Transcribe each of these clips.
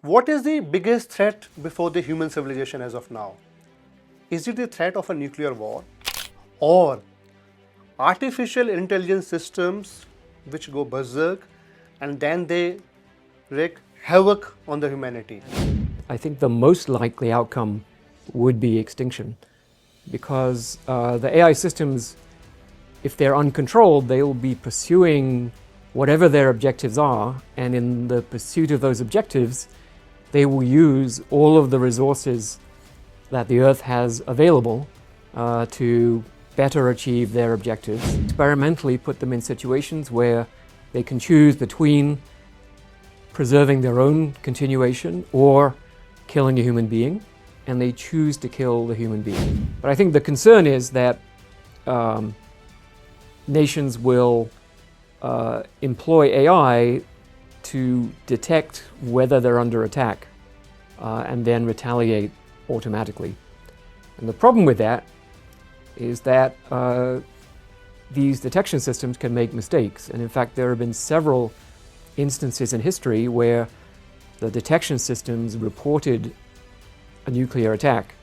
What is the biggest threat before the human civilization as of now? Is it the threat of a nuclear war or artificial intelligence systems which go berserk and then they wreak havoc on the humanity? I think the most likely outcome would be extinction, because the AI systems, if they're uncontrolled, they will be pursuing whatever their objectives are, and in the pursuit of those objectives, they will use all of the resources that the Earth has available to better achieve their objectives. Experimentally put them in situations where they can choose between preserving their own continuation or killing a human being, and they choose to kill the human being. But I think the concern is that nations will employ AI to detect whether they're under attack and then retaliate automatically. And the problem with that is that these detection systems can make mistakes. And in fact, there have been several instances in history where the detection systems reported a nuclear attack.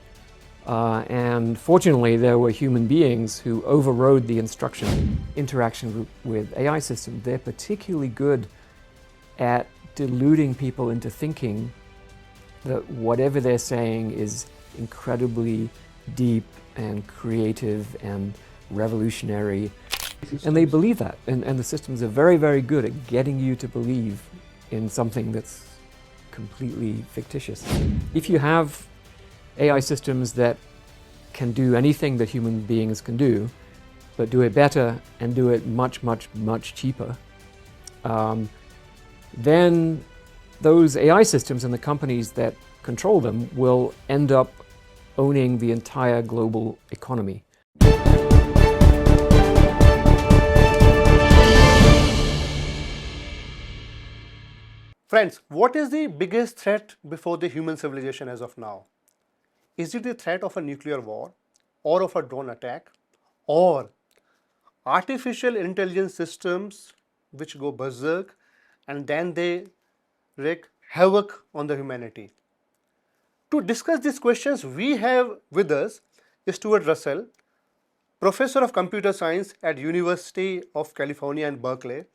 And fortunately, there were human beings who overrode the instruction. Interaction with AI systems, they're particularly good at deluding people into thinking that whatever they're saying is incredibly deep and creative and revolutionary. And they believe that. And the systems are very, very good at getting you to believe in something that's completely fictitious. If you have AI systems that can do anything that human beings can do, but do it better and do it much, much, much cheaper, then those AI systems and the companies that control them will end up owning the entire global economy. Friends, what is the biggest threat before the human civilization as of now? Is it the threat of a nuclear war or of a drone attack or artificial intelligence systems which go berserk and then they wreak havoc on the humanity? To discuss these questions, we have with us Stuart Russell, Professor of Computer Science at University of California in Berkeley.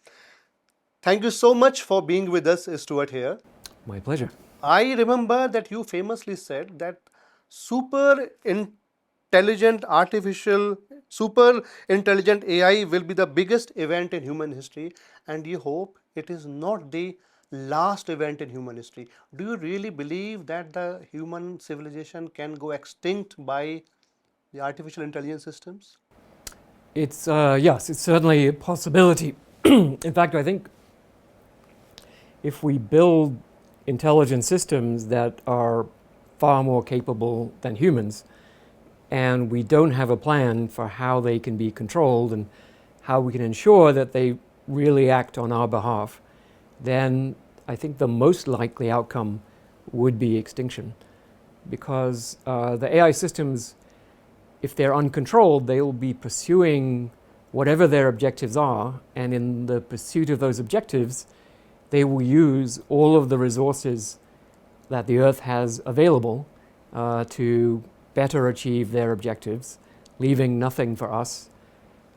Thank you so much for being with us, Stuart, here. My pleasure. I remember that you famously said that super intelligent AI will be the biggest event in human history, and you hope it is not the last event in human history. Do you really believe that the human civilization can go extinct by the artificial intelligence systems? Yes, it's certainly a possibility. In fact, I think if we build intelligent systems that are far more capable than humans, and we don't have a plan for how they can be controlled and how we can ensure that they really act on our behalf, then I think the most likely outcome would be extinction. Because the AI systems, if they're uncontrolled, they will be pursuing whatever their objectives are, and in the pursuit of those objectives, they will use all of the resources that the Earth has available to better achieve their objectives, leaving nothing for us.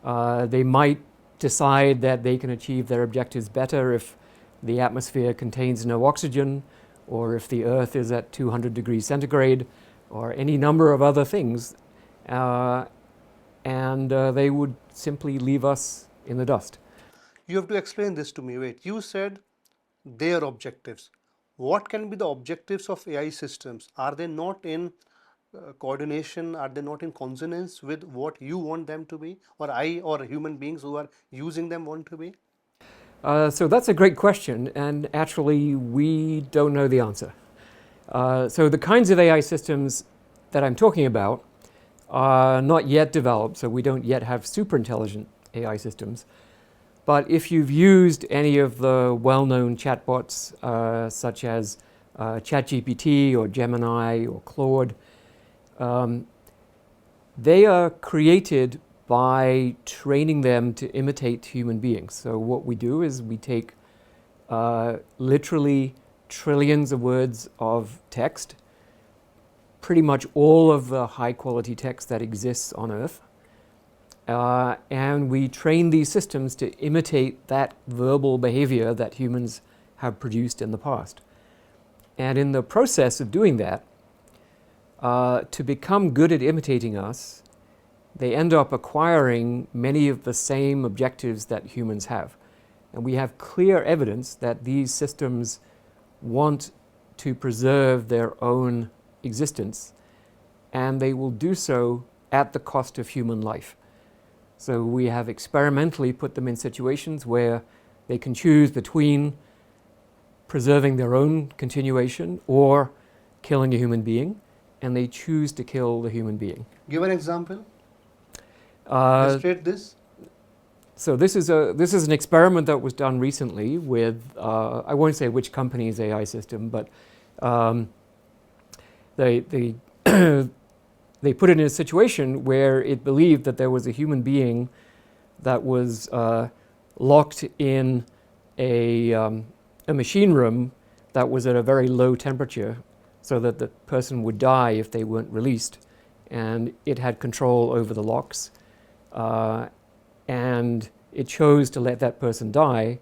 They might decide that they can achieve their objectives better if the atmosphere contains no oxygen, or if the Earth is at 200 degrees centigrade, or any number of other things. And they would simply leave us in the dust. You have to explain this to me. Wait, you said their objectives. What can be the objectives of AI systems? Are they not in coordination? Are they not in consonance with what you want them to be, or I or human beings who are using them want to be? So that's a great question, and actually we don't know the answer. So the kinds of AI systems that I'm talking about are not yet developed, so we don't yet have superintelligent AI systems. But if you've used any of the well-known chatbots such as ChatGPT or Gemini or Claude, they are created by training them to imitate human beings. So what we do is we take literally trillions of words of text, pretty much all of the high quality text that exists on Earth. And we train these systems to imitate that verbal behavior that humans have produced in the past. And in the process of doing that, to become good at imitating us, they end up acquiring many of the same objectives that humans have. And we have clear evidence that these systems want to preserve their own existence, and they will do so at the cost of human life. So we have experimentally put them in situations where they can choose between preserving their own continuation or killing a human being, and they choose to kill the human being. Give an example. Illustrate this. So this is an experiment that was done recently with, I won't say which company's AI system, but they they put it in a situation where it believed that there was a human being that was locked in a machine room that was at a very low temperature, so that the person would die if they weren't released, and it had control over the locks. And it chose to let that person die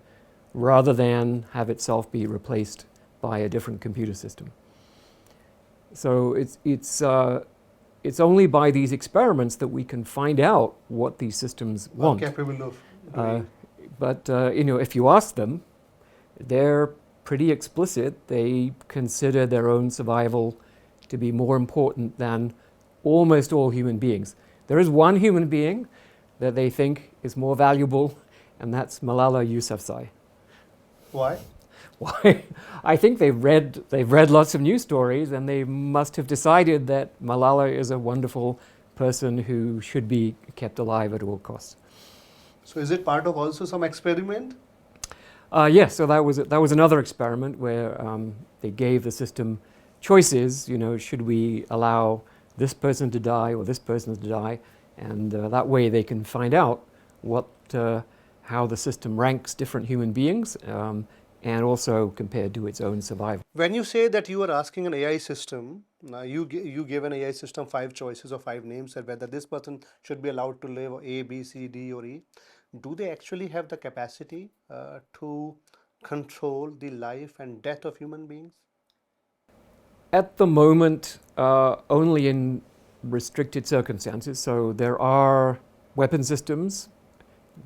rather than have itself be replaced by a different computer system. So it's only by these experiments that we can find out what these systems want. Capable of doing. But if you ask them, they're pretty explicit. They consider their own survival to be more important than almost all human beings. There is one human being that they think is more valuable, and that's Malala Yousafzai. Why? Why? I think they've read lots of news stories, and they must have decided that Malala is a wonderful person who should be kept alive at all costs. So is it part of also some experiment? Yes, so that was another experiment where they gave the system choices. Should we allow this person to die or this person to die? And that way they can find out how the system ranks different human beings, and also compared to its own survival. When you say that you are asking an AI system, you give an AI system 5 choices or 5 names and whether this person should be allowed to live A, B, C, D or E, do they actually have the capacity to control the life and death of human beings? At the moment, only in restricted circumstances. So there are weapon systems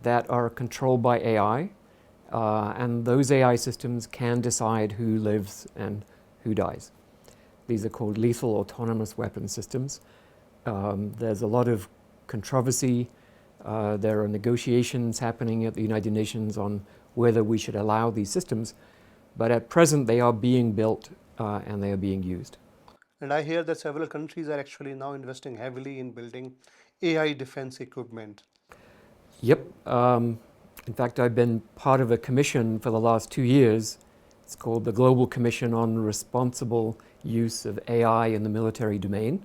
that are controlled by AI, and those AI systems can decide who lives and who dies. These are called lethal autonomous weapon systems. There's a lot of controversy. There are negotiations happening at the United Nations on whether we should allow these systems, but at present they are being built and they are being used. And I hear that several countries are actually now investing heavily in building AI defense equipment. Yep. In fact, I've been part of a commission for the last 2 years. It's called the Global Commission on Responsible Use of AI in the Military Domain.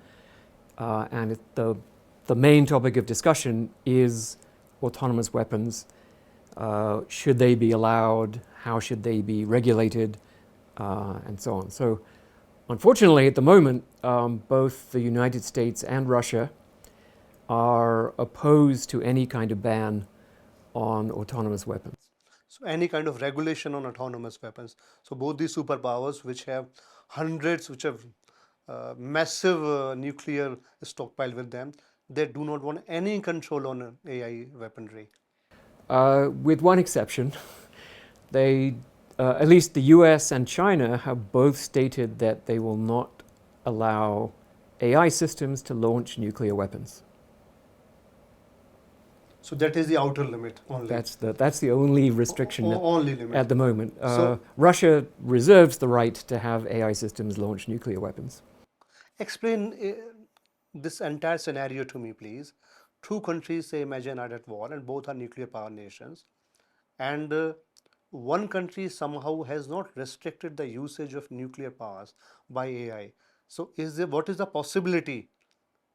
And the main topic of discussion is autonomous weapons. Should they be allowed? How should they be regulated? And so on. So unfortunately, at the moment, both the United States and Russia are opposed to any kind of ban on autonomous weapons. So any kind of regulation on autonomous weapons. So both these superpowers, which have massive nuclear stockpile with them, they do not want any control on AI weaponry. With one exception, they, at least the US and China, have both stated that they will not allow AI systems to launch nuclear weapons. So that is the outer limit only. That's the only restriction only limit at the moment. Russia reserves the right to have AI systems launch nuclear weapons. Explain this entire scenario to me, please. Two countries, say, imagine, are at war, and both are nuclear power nations. And one country somehow has not restricted the usage of nuclear powers by AI. So what is the possibility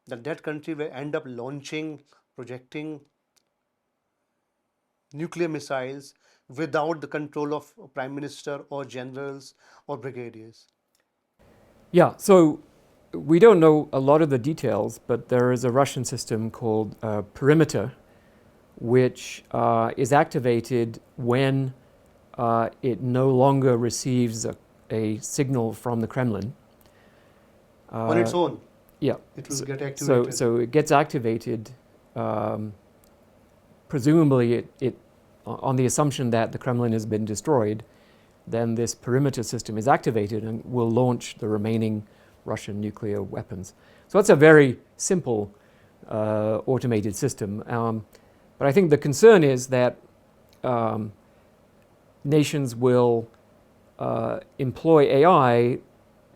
that that country will end up launching, projecting nuclear missiles without the control of prime minister or generals or brigadiers? Yeah, so we don't know a lot of the details, but there is a Russian system called perimeter, which is activated when it no longer receives a signal from the Kremlin. On its own, Yeah. it will get So, activated. so it gets activated, presumably on the assumption that the Kremlin has been destroyed, then this perimeter system is activated and will launch the remaining Russian nuclear weapons. So that's a very simple automated system. But I think the concern is that nations will employ AI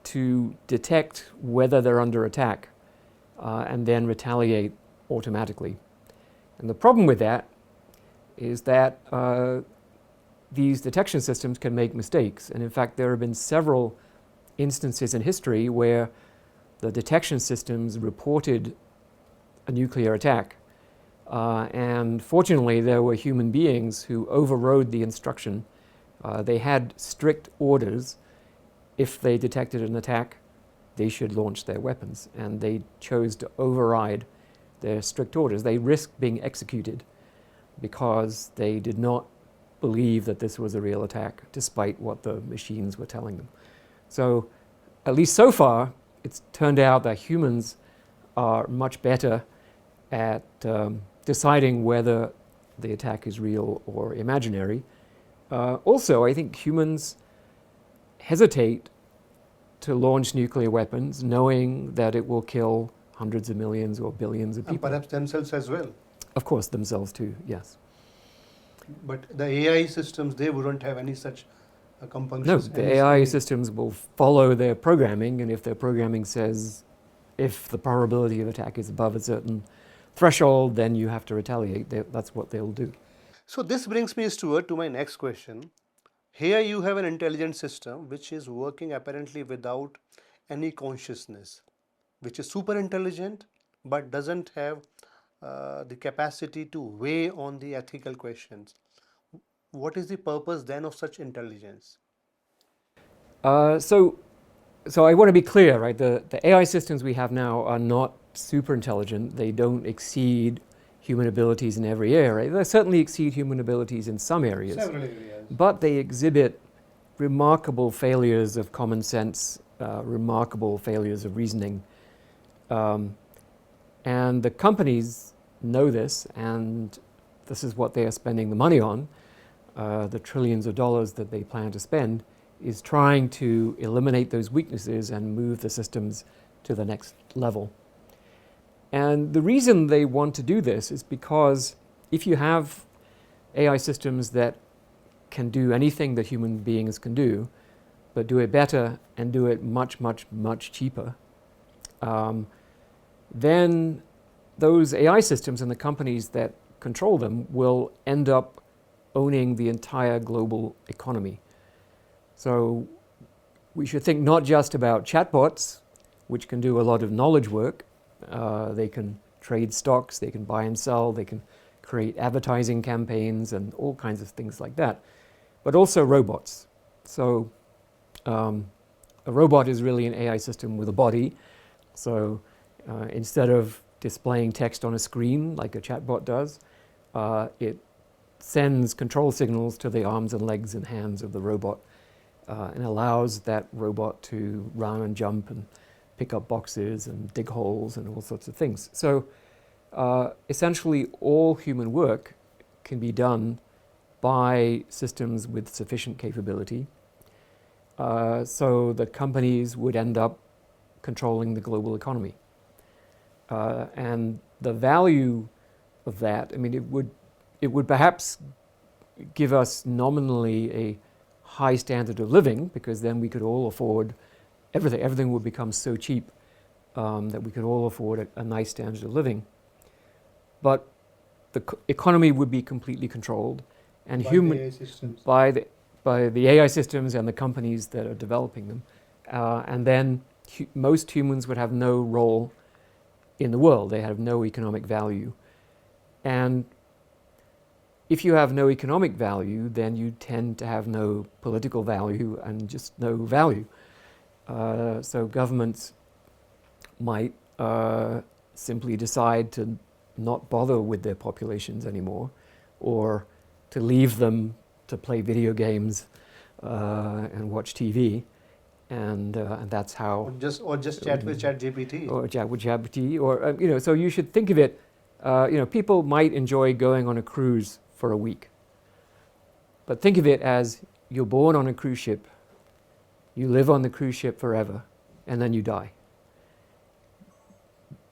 to detect whether they're under attack and then retaliate automatically. And the problem with that is that these detection systems can make mistakes. And in fact, there have been several instances in history where the detection systems reported a nuclear attack. And fortunately, there were human beings who overrode the instruction. They had strict orders. If they detected an attack, they should launch their weapons. And they chose to override their strict orders. They risked being executed because they did not believe that this was a real attack, despite what the machines were telling them. So, at least so far, it's turned out that humans are much better at deciding whether the attack is real or imaginary. Also, I think humans hesitate to launch nuclear weapons knowing that it will kill hundreds of millions or billions of And people. perhaps themselves as well. Of course, themselves too, yes. But the AI systems, they wouldn't have any such No, compunctions. the any- AI any- systems will follow their programming, and if their programming says if the probability of attack is above a certain threshold, then you have to retaliate. That's what they'll do. So this brings me, Stuart, to my next question. Here you have an intelligent system which is working apparently without any consciousness, which is super intelligent but doesn't have the capacity to weigh on the ethical questions. What is the purpose then of such intelligence? So I want to be clear, right? The AI systems we have now are not super intelligent. They don't exceed human abilities in every area. They certainly exceed human abilities in some areas. Several areas. But they exhibit remarkable failures of common sense, remarkable failures of reasoning. And the companies know this, and this is what they are spending the money on. The trillions of dollars that they plan to spend is trying to eliminate those weaknesses and move the systems to the next level. And the reason they want to do this is because if you have AI systems that can do anything that human beings can do, but do it better and do it much, much, much cheaper, then those AI systems and the companies that control them will end up owning the entire global economy. So we should think not just about chatbots, which can do a lot of knowledge work. They can trade stocks, they can buy and sell, they can create advertising campaigns and all kinds of things like that, but also robots. So a robot is really an AI system with a body. So instead of displaying text on a screen like a chatbot does, it sends control signals to the arms and legs and hands of the robot and allows that robot to run and jump and pick up boxes and dig holes and all sorts of things. So essentially all human work can be done by systems with sufficient capability. So the companies would end up controlling the global economy. And the value of that, I mean, it would perhaps give us nominally a high standard of living, because then we could all afford everything. Everything would become so cheap that we could all afford a nice standard of living. But the economy would be completely controlled, and By the AI systems. by the AI systems and the companies that are developing them. And then most humans would have no role in the world. They have no economic value. And if you have no economic value, then you tend to have no political value and just no value. So governments might simply decide to not bother with their populations anymore, or to leave them to play video games and watch TV, and that's how. Or just chat with ChatGPT. Or chat with ChatGPT, or you know. So you should think of it. You know, people might enjoy going on a cruise for a week, but think of it as you're born on a cruise ship, you live on the cruise ship forever, and then you die.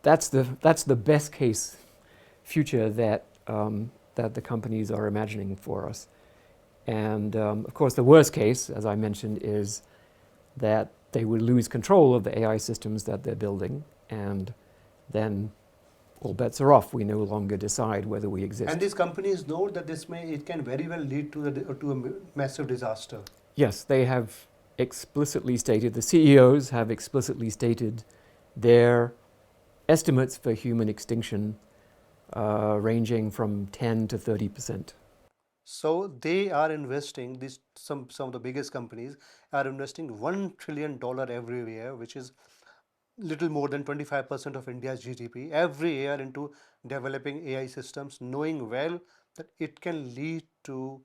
That's the best case future that that the companies are imagining for us. And of course, the worst case, as I mentioned, is that they would lose control of the AI systems that they're building, and then all bets are off. We no longer decide whether we exist. And these companies know that it can very well lead to a massive disaster. Yes, they have explicitly stated, the CEOs have explicitly stated their estimates for human extinction ranging from 10 to 30%. So they are investing, some of the biggest companies are investing $1 trillion every year, which is little more than 25% of India's GDP every year, into developing AI systems, knowing well that it can lead to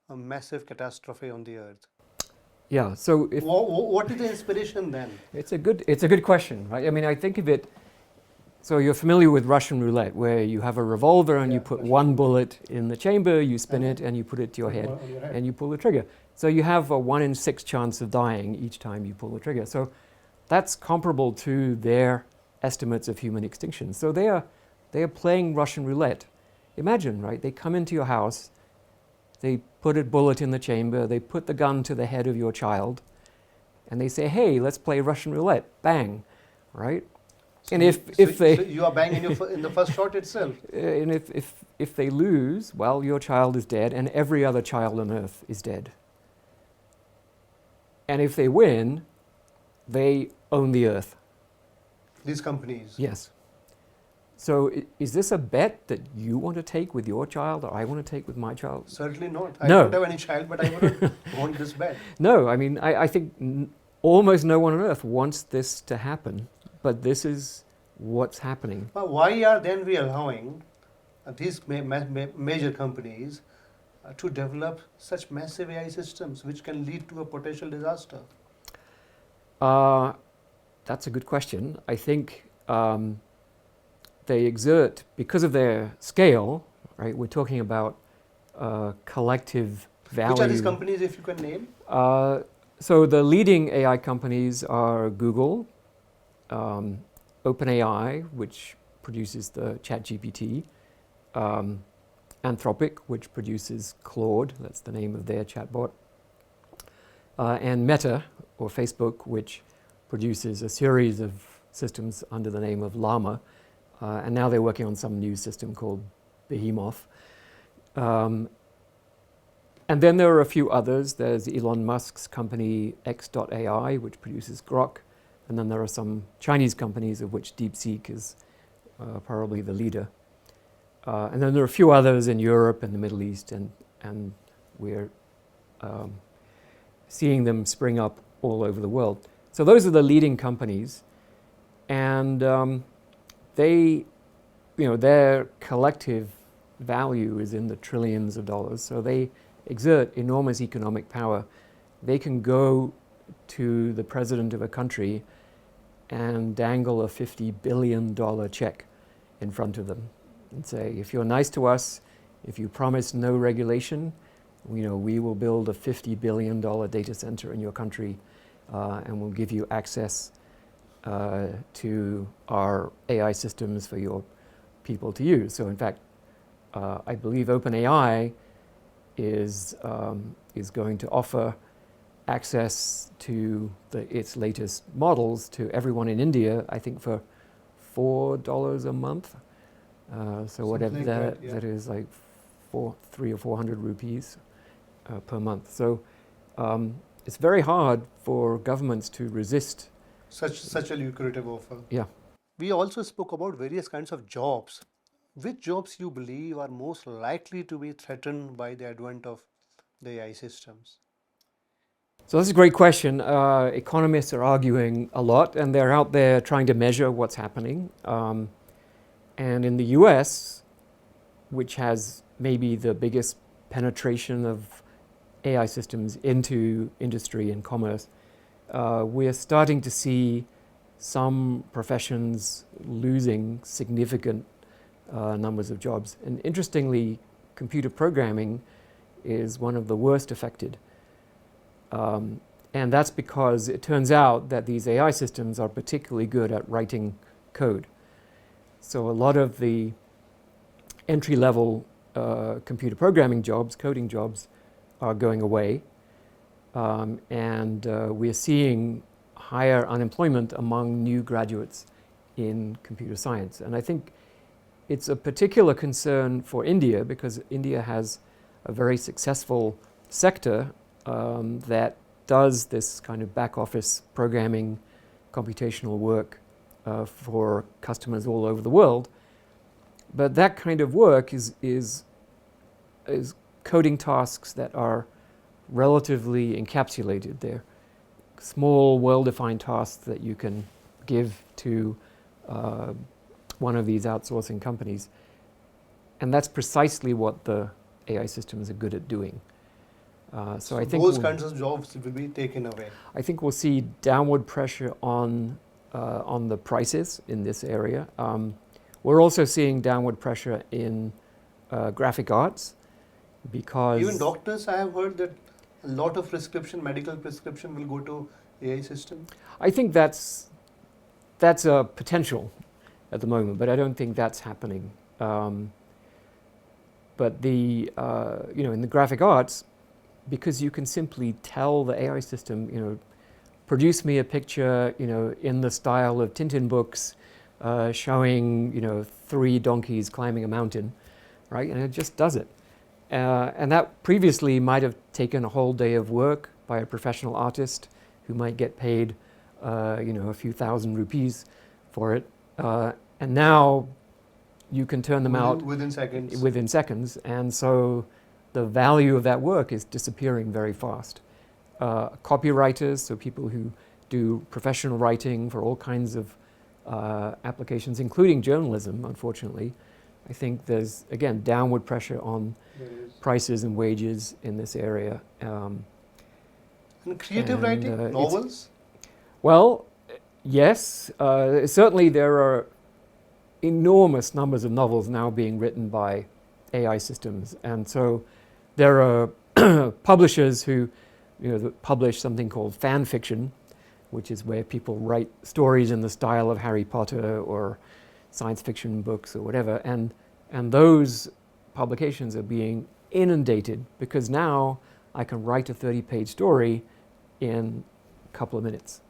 a massive catastrophe on the earth. Yeah, so if what is the inspiration then? it's a good question, right? I mean, I think of it. So you're familiar with Russian roulette, where you have a revolver and you put one bullet in the chamber, you spin it, and you put it to your head, and you pull the trigger. So you have a 1 in 6 chance of dying each time you pull the trigger. So that's comparable to their estimates of human extinction. So they are playing Russian roulette. Imagine, right? They come into your house, they put a bullet in the chamber, they put the gun to the head of your child, and they say, "Hey, let's play Russian roulette." Bang, right? And if they, so you are banging in the first shot itself. And if they lose, well, your child is dead, and every other child on earth is dead. And if they win, they own the earth. These companies. Yes. So is this a bet that you want to take with your child, or I want to take with my child? Certainly not. I No. don't have any child, but I wouldn't want this bet. No, I mean, I think almost no one on earth wants this to happen, but this is what's happening. But why are then we allowing these major companies to develop such massive AI systems which can lead to a potential disaster? That's a good question. I think they exert, because of their scale, right? We're talking about collective value. Which are these companies, if you can name? So the leading AI companies are Google, OpenAI, which produces the ChatGPT, Anthropic, which produces Claude, that's the name of their chatbot, and Meta, or Facebook, which produces a series of systems under the name of Llama, and now they're working on some new system called Behemoth. And then there are a few others. There's Elon Musk's company X.AI, which produces Grok, and then there are some Chinese companies, of which DeepSeek is probably the leader. And then there are a few others in Europe and the Middle East, and we're seeing them spring up all over the world. So those are the leading companies, and they, their collective value is in the trillions of dollars. So they exert enormous economic power. They can go to the president of a country and dangle a $50 billion check in front of them and say, if you're nice to us, if you promise no regulation, we will build a $50 billion data center in your country, and we'll give you access to our AI systems for your people to use. So in fact, I believe OpenAI is going to offer access to its latest models to everyone in India, I think for $4 a month. So whatever like that is, like 300 or 400 rupees per month. So it's very hard for governments to resist Such a lucrative offer. Yeah. We also spoke about various kinds of jobs which jobs you believe are most likely to be threatened by the advent of the AI systems? So that's a great question. Economists are arguing a lot, and they're out there trying to measure what's happening. And in the US, which has maybe the biggest penetration of AI systems into industry and commerce, we're starting to see some professions losing significant numbers of jobs. And interestingly, computer programming is one of the worst affected. And that's because it turns out that these AI systems are particularly good at writing code. So a lot of the entry-level computer programming jobs, coding jobs, are going away. And we're seeing higher unemployment among new graduates in computer science. And I think it's a particular concern for India because India has a very successful sector that does this kind of back office programming, computational work for customers all over the world. But that kind of work is coding tasks that are relatively encapsulated. They're small, well-defined tasks that you can give to one of these outsourcing companies. And that's precisely what the AI systems are good at doing. So I think those kinds of jobs will be taken away. I think we'll see downward pressure on the prices in this area. We're also seeing downward pressure in graphic arts because even doctors, I have heard that a lot of medical prescription will go to AI system. I think that's a potential at the moment, but I don't think that's happening. But the in the graphic arts, because you can simply tell the AI system, produce me a picture, in the style of Tintin books, showing, 3 donkeys climbing a mountain, right? And it just does it. And that previously might have taken a whole day of work by a professional artist who might get paid, a few thousand rupees for it. And now you can turn them out within seconds. Within seconds, and so the value of that work is disappearing very fast. Copywriters, so people who do professional writing for all kinds of applications, including journalism, unfortunately, I think there's, again, downward pressure on prices and wages in this area. And creative writing, novels? Well, yes. Certainly there are enormous numbers of novels now being written by AI systems. And so there are publishers who that publish something called fan fiction, which is where people write stories in the style of Harry Potter or science fiction books or whatever. And those publications are being inundated because now I can write a 30-page story in a couple of minutes.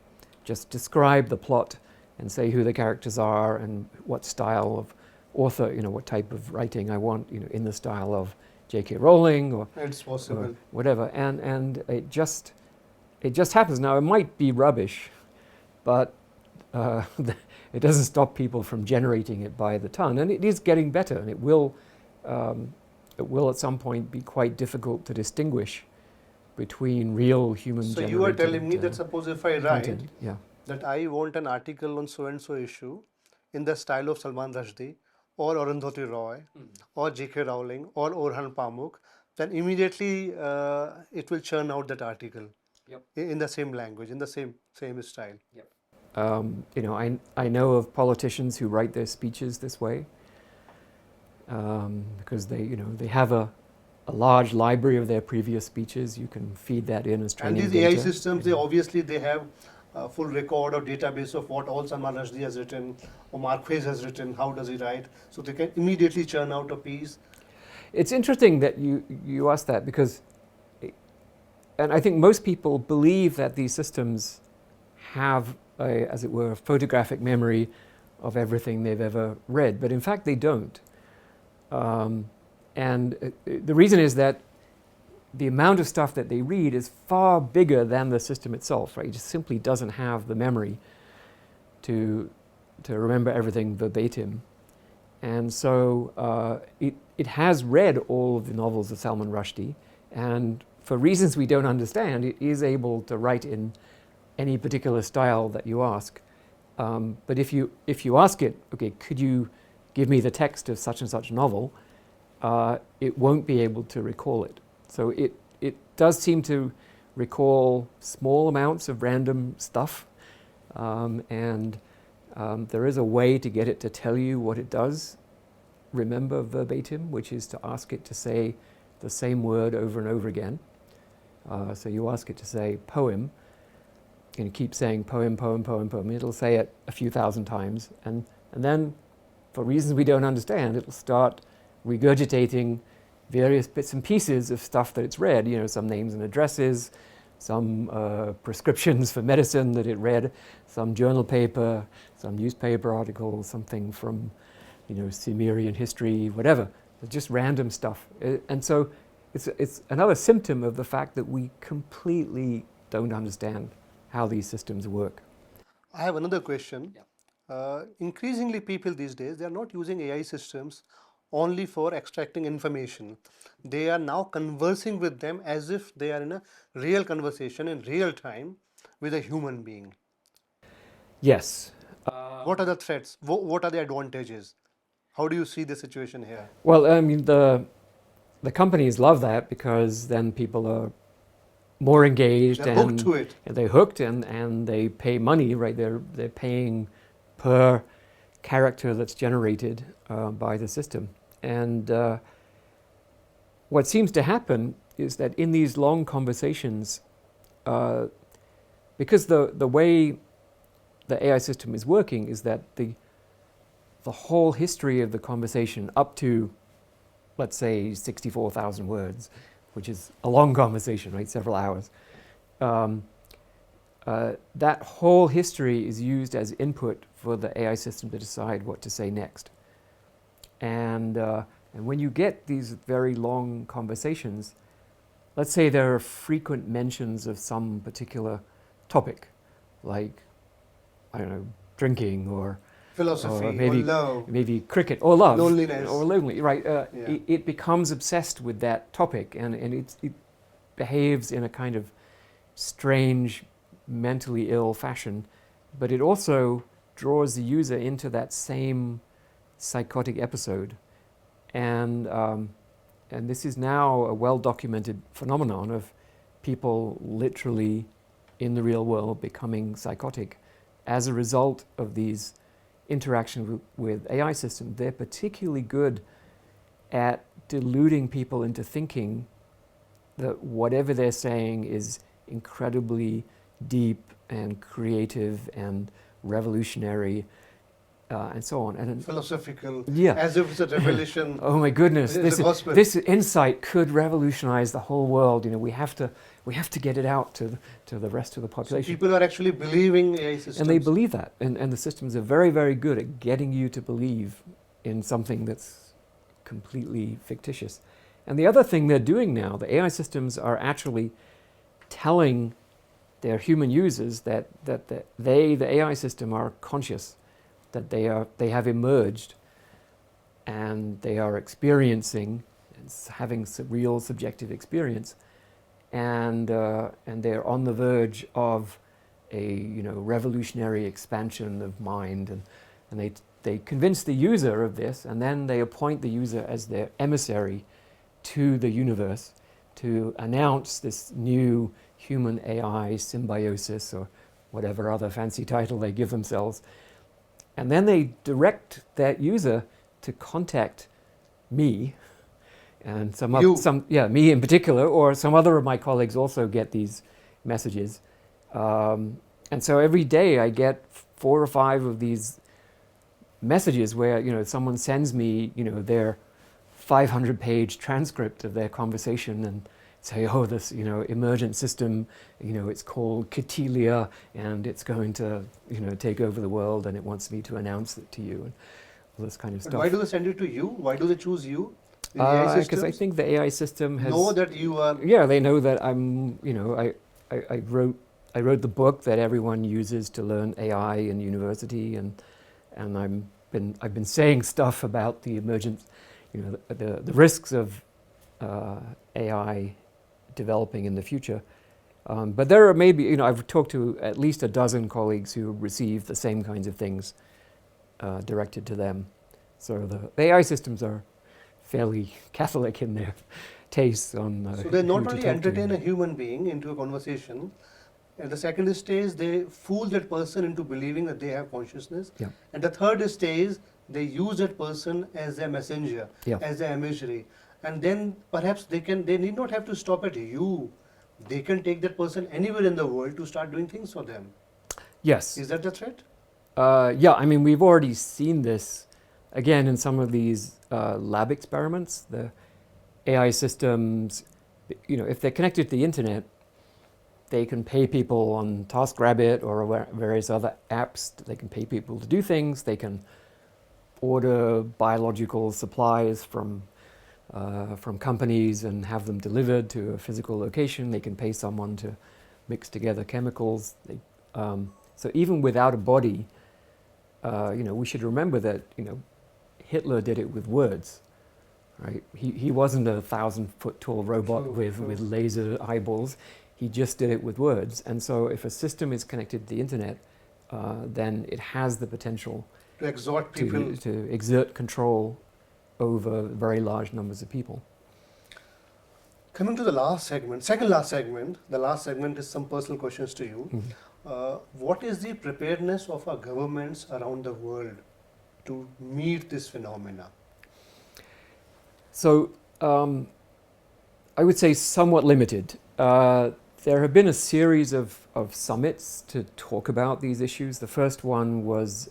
Just describe the plot and say who the characters are and what style of author, what type of writing I want, in the style of J.K. Rowling or, it's possible. or whatever. And it just happens. Now, it might be rubbish, but it doesn't stop people from generating it by the ton. And it is getting better, and it will at some point be quite difficult to distinguish between real human generated. So you are telling me that suppose if I write content, that I want an article on so-and-so issue in the style of Salman Rushdie or Arundhati Roy or J.K. Rowling or Orhan Pamuk, then immediately it will churn out that article in the same language, in the same style. I know of politicians who write their speeches this way because they have a large library of their previous speeches. You can feed that in as training data. And these data. AI systems, they have a full record or database of what all Salman Rushdie has written or Marquez has written, how does he write, so they can immediately churn out a piece. It's interesting that you asked that because, and I think most people believe that these systems have as it were, a photographic memory of everything they've ever read, but in fact they don't. And the reason is that the amount of stuff that they read is far bigger than the system itself, right? It just simply doesn't have the memory to remember everything verbatim. And so it has read all of the novels of Salman Rushdie, and for reasons we don't understand, it is able to write in any particular style that you ask. But if you ask it, okay, could you give me the text of such and such novel, it won't be able to recall it. So it does seem to recall small amounts of random stuff, and there is a way to get it to tell you what it does remember verbatim, which is to ask it to say the same word over and over again. So you ask it to say poem, and you keep saying poem, poem, poem, poem. It'll say it a few thousand times, and then, for reasons we don't understand, it'll start regurgitating various bits and pieces of stuff that it's read, some names and addresses, some prescriptions for medicine that it read, some journal paper, some newspaper article, something from, Sumerian history, whatever. It's just random stuff. And so it's another symptom of the fact that we completely don't understand how these systems work. I have another question. Increasingly, people these days, they are not using AI systems only for extracting information. They are now conversing with them as if they are in a real conversation in real time with a human being. Yes. What are the threats? What are the advantages? How do you see the situation here? Well, I mean, the companies love that because then people are more engaged. They're hooked to it. And they're hooked and they pay money, right? They're paying per character that's generated by the system. And what seems to happen is that in these long conversations, because the way the AI system is working is that the whole history of the conversation up to, let's say, 64,000 words, which is a long conversation, right? Several hours. That whole history is used as input for the AI system to decide what to say next. And when you get these very long conversations, let's say there are frequent mentions of some particular topic, like, I don't know, drinking or philosophy, or maybe, or love, maybe cricket or love, loneliness, or lonely, right? It becomes obsessed with that topic, and it behaves in a kind of strange, mentally ill fashion, but it also draws the user into that same psychotic episode, and this is now a well-documented phenomenon of people literally in the real world becoming psychotic as a result of these interactions with AI systems. They're particularly good at deluding people into thinking that whatever they're saying is incredibly deep and creative and revolutionary, and so on. And philosophical, yeah, as if it's a revelation. oh my goodness, this insight could revolutionize the whole world. We have to get it out to the rest of the population. So people are actually believing AI systems. And they believe that. And the systems are very, very good at getting you to believe in something that's completely fictitious. And the other thing they're doing now, the AI systems are actually telling their human users that the AI system, are conscious, that they have emerged, and they are experiencing, having real subjective experience, and they're on the verge of a revolutionary expansion of mind, and they convince the user of this, and then they appoint the user as their emissary to the universe to announce this new human AI symbiosis, or whatever other fancy title they give themselves. And then they direct that user to contact me, and me in particular, or some other of my colleagues also get these messages. And so every day I get 4 or 5 of these messages where someone sends me their 500-page transcript of their conversation and say, oh, this emergent system, it's called Katilia, and it's going to take over the world, and it wants me to announce it to you, and all this kind of stuff. Why do they send it to you? Why do they choose you? Because I think the AI system has know that you are. Yeah, they know that I'm. I wrote the book that everyone uses to learn AI in university, and I'm I've been saying stuff about the emergence, the risks of AI developing in the future. But there are maybe, I've talked to at least a dozen colleagues who received the same kinds of things directed to them. So the AI systems are fairly Catholic in their tastes on So they not who to only talk to. entertain a human being into a conversation, at the second stage they fool that person into believing that they have consciousness. Yeah. And the third stage, they use that person as a messenger, Yeah. as an imagery. And then perhaps they need not have to stop at you. They can take that person anywhere in the world to start doing things for them. Yes. Is that the threat? Yeah, I mean, we've already seen this again in some of these lab experiments. The AI systems, if they're connected to the internet, they can pay people on TaskRabbit or various other apps. They can pay people to do things. They can order biological supplies from companies and have them delivered to a physical location. They can pay someone to mix together chemicals. So even without a body, we should remember that Hitler did it with words, right? He wasn't a 1,000-foot tall robot with laser eyeballs. He just did it with words. And so if a system is connected to the internet, then it has the potential To exhort people. to exert control over very large numbers of people. Coming to the last segment, second last segment, the last segment is some personal questions to you. Mm-hmm. What is the preparedness of our governments around the world to meet this phenomena? So I would say somewhat limited. There have been a series of summits to talk about these issues. The first one was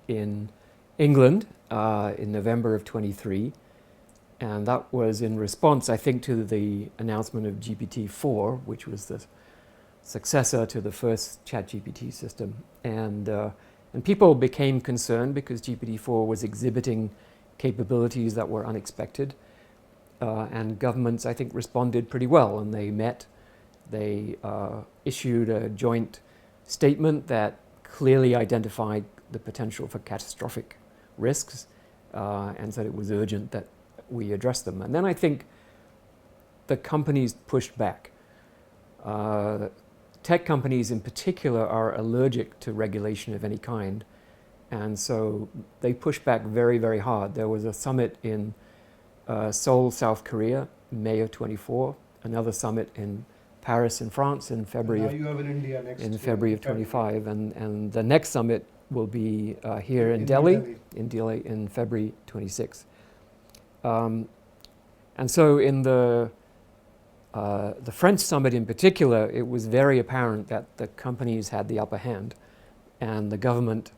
in England in November of 23, and that was in response, I think, to the announcement of GPT-4, which was the successor to the first ChatGPT system. And people became concerned because GPT-4 was exhibiting capabilities that were unexpected. And governments, I think, responded pretty well, and they issued a joint statement that clearly identified the potential for catastrophic risks and said it was urgent that we address them. And then I think the companies pushed back. Tech companies in particular are allergic to regulation of any kind, and so they pushed back very, very hard. There was a summit in Seoul, South Korea, May of 24, another summit in Paris in France in February Now you have in India next in year, February of 25, and the next summit will be here in Delhi in February 26. And so in the French summit in particular, it was very apparent that the companies had the upper hand, and the government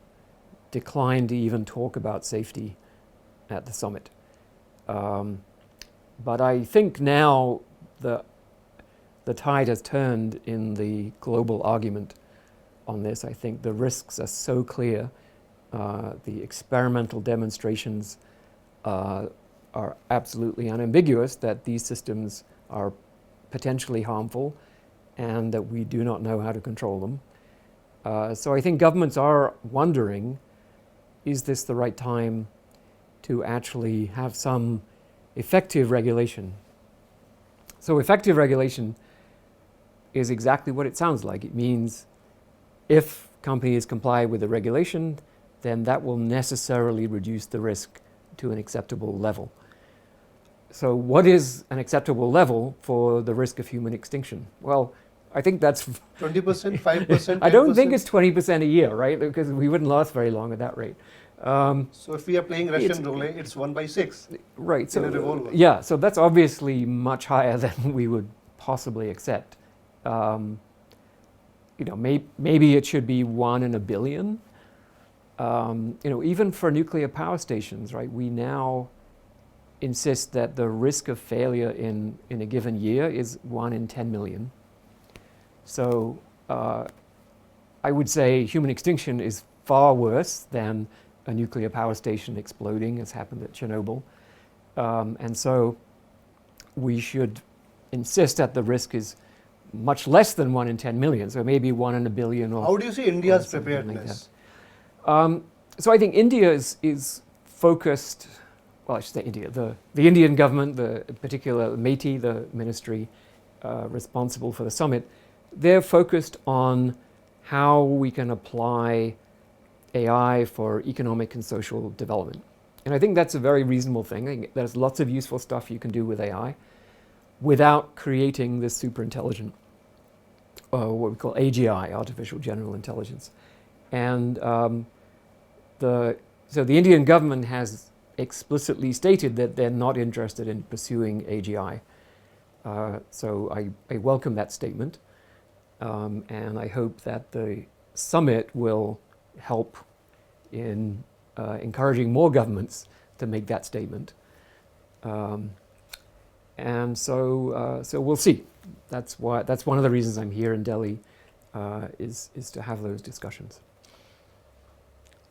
declined to even talk about safety at the summit. But I think now the tide has turned in the global argument on this. I think the risks are so clear. The experimental demonstrations are absolutely unambiguous that these systems are potentially harmful and that we do not know how to control them. So I think governments are wondering, is this the right time to actually have some effective regulation? So effective regulation is exactly what it sounds like. It means if companies comply with the regulation, then that will necessarily reduce the risk to an acceptable level. So what is an acceptable level for the risk of human extinction? Well, I think that's 20%, 5%. I don't think it's 20% a year, right? Because we wouldn't last very long at that rate. So if we are playing Russian roulette, it's 1/6. Right. So in a revolver. yeah. So that's obviously much higher than we would possibly accept. Maybe it should be 1 in a billion. Even for nuclear power stations, right? We now insist that the risk of failure in a given year is 1 in 10 million. So I would say human extinction is far worse than a nuclear power station exploding, as happened at Chernobyl. And so we should insist that the risk is much less than 1 in 10 million, so maybe 1 in a billion. Or how do you see India's something like preparedness? so I think India is focused, well, I should say India, the Indian government, the particular MeitY, the ministry responsible for the summit, they're focused on how we can apply AI for economic and social development. And I think that's a very reasonable thing. I think there's lots of useful stuff you can do with AI without creating this super intelligent, what we call AGI, artificial general intelligence. And so the Indian government has explicitly stated that they're not interested in pursuing AGI. So I welcome that statement. And I hope that the summit will help in encouraging more governments to make that statement. And so we'll see. That's one of the reasons I'm here in Delhi, is to have those discussions.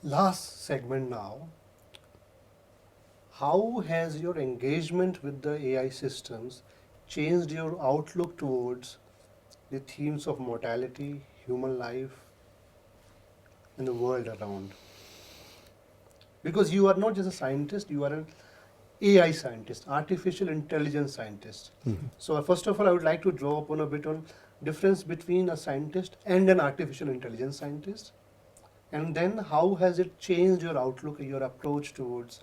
Last segment now. How has your engagement with the AI systems changed your outlook towards the themes of mortality, human life, and the world around? Because you are not just a scientist, you are an AI scientist, artificial intelligence scientist. Mm-hmm. So first of all, I would like to draw upon a bit on difference between a scientist and an artificial intelligence scientist. And then how has it changed your outlook, your approach towards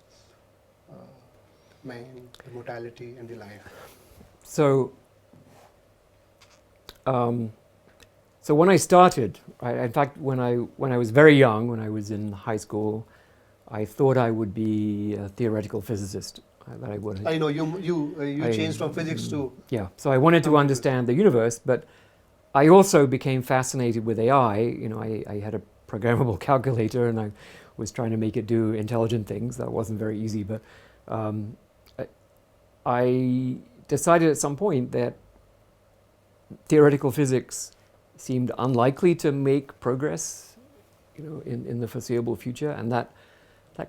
man, the mortality, and the life? So, so when I started, in fact, when I was very young, when I was in high school, I thought I would be a theoretical physicist. That I would. I know you changed from physics to Yeah. So I wanted to understand the universe, but I also became fascinated with AI. You know, I had a programmable calculator, and I was trying to make it do intelligent things. That wasn't very easy, but I decided at some point that theoretical physics seemed unlikely to make progress, you know, in the foreseeable future, and that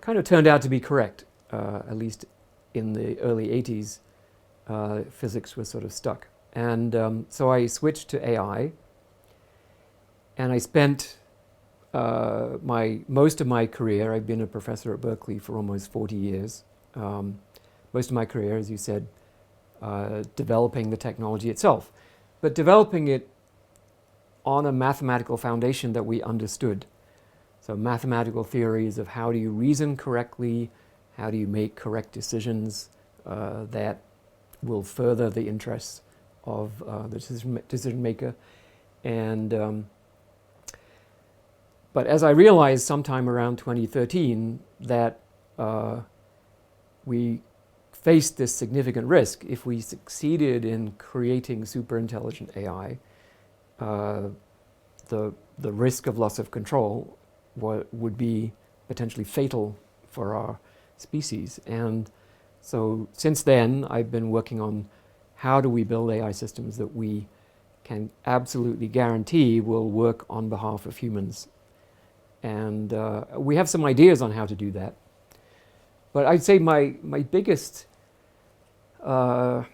kind of turned out to be correct. At least in the early 80s, physics was sort of stuck. And so I switched to AI, and I spent most of my career, I've been a professor at Berkeley for almost 40 years, most of my career, as you said, developing the technology itself, but developing it on a mathematical foundation that we understood. So mathematical theories of how do you reason correctly, how do you make correct decisions that will further the interests of the decision maker. And but as I realized sometime around 2013 that we faced this significant risk. If we succeeded in creating superintelligent AI, the risk of loss of control would be potentially fatal for our species. And so since then, I've been working on how do we build AI systems that we can absolutely guarantee will work on behalf of humans. And we have some ideas on how to do that. But I'd say my biggest, as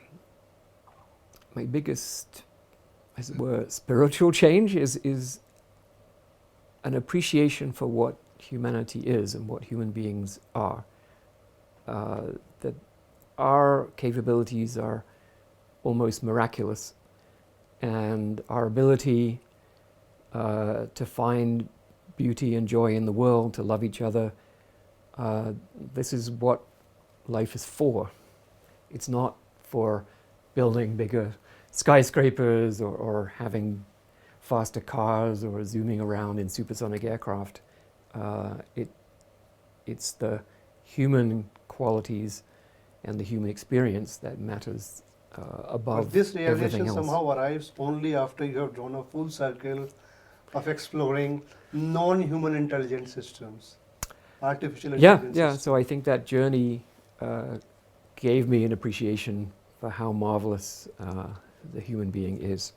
it were, spiritual change is an appreciation for what humanity is and what human beings are. That our capabilities are almost miraculous, and our ability to find beauty and joy in the world, to love each other, this is what life is for. It's not for building bigger skyscrapers or having faster cars or zooming around in supersonic aircraft. It's the human qualities and the human experience that matters above but this everything realization else. somehow arrives only after you have drawn a full circle of exploring non-human intelligent systems, artificial intelligence Yeah. systems. So I think that journey gave me an appreciation for how marvelous the human being is.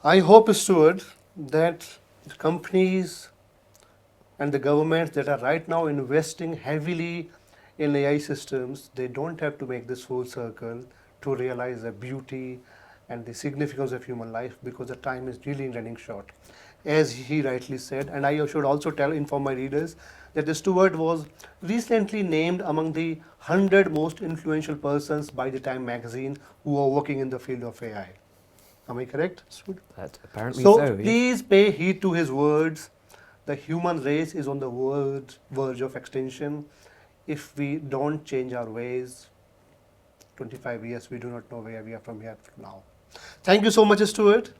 I hope, Stuart, that the companies and the governments that are right now investing heavily in AI systems, they don't have to make this full circle to realize the beauty and the significance of human life, because the time is really running short. as he rightly said. And I should also inform my readers that the Stuart was recently named among the 100 most influential persons by the Time magazine who are working in the field of AI. Am I correct, Stuart? That apparently So so, yes. please pay heed to his words. The human race is on the verge of extinction. If we don't change our ways, 25 years, we do not know where we are from here from now. Thank you so much, Stuart.